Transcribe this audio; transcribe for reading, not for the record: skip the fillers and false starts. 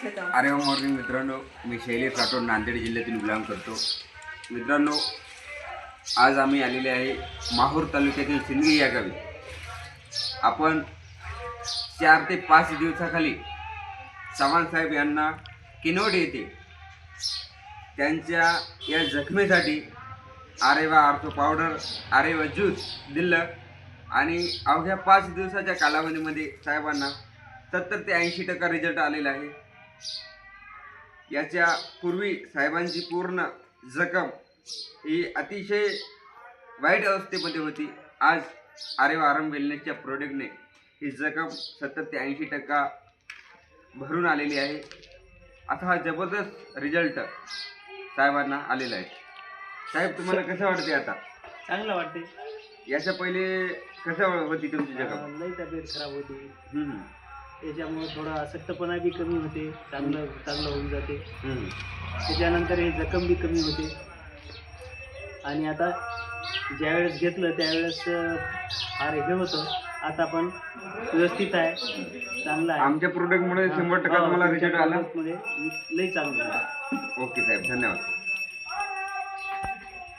अरे मॉर्निंग मित्रांनो, मी शैलेश राठोड नांदेड जिल्ह्यातून बिलॉंग करतो. मित्रांनो, आज आम्ही आलेले आहे माहूर तालुक्यातील सिंदगी या गावी. आपण 4 ते 5 दिवसाखाली चव्हाण साहेब यांना किनवट येथे त्यांच्या या जखमेसाठी आरेवा आर्थो पावडर, आरेवा ज्यूस दिलं आणि अवघ्या 5 दिवसाच्या कालावधीमध्ये साहेबांना 70 ते 80% रिझल्ट आलेला आहे. याच्या पूर्वी साहेबांची पूर्ण जखम ही अतिशय वाईट अवस्थेमध्ये होती. आज आरेवा आराम वेलनेसच्या प्रोडक्टने ही जखम 70 ते 80% भरून आलेली आहे. असा हा जबरदस्त रिझल्ट साहेबांना आलेला आहे. साहेब, तुम्हाला कसं वाटते आता? चांगलं वाटते. याच्या पहिले कसं होती तुमची जखम? लई तब्येत खराब होती. त्याच्यामुळे थोडा अशक्तपणा बी कमी होते. चांगलं होऊन जाते. त्याच्यानंतर हे जखम बी कमी होते. आणि आता ज्यावेळेस घेतलं त्यावेळेस फार हे होतं. आता पण व्यवस्थित आहे, चांगलं आहे. आमच्या प्रोडक्टमुळे 100% तुम्हाला रिझल्ट आला. लई चांगलं आहे. ओके साहेब, धन्यवाद.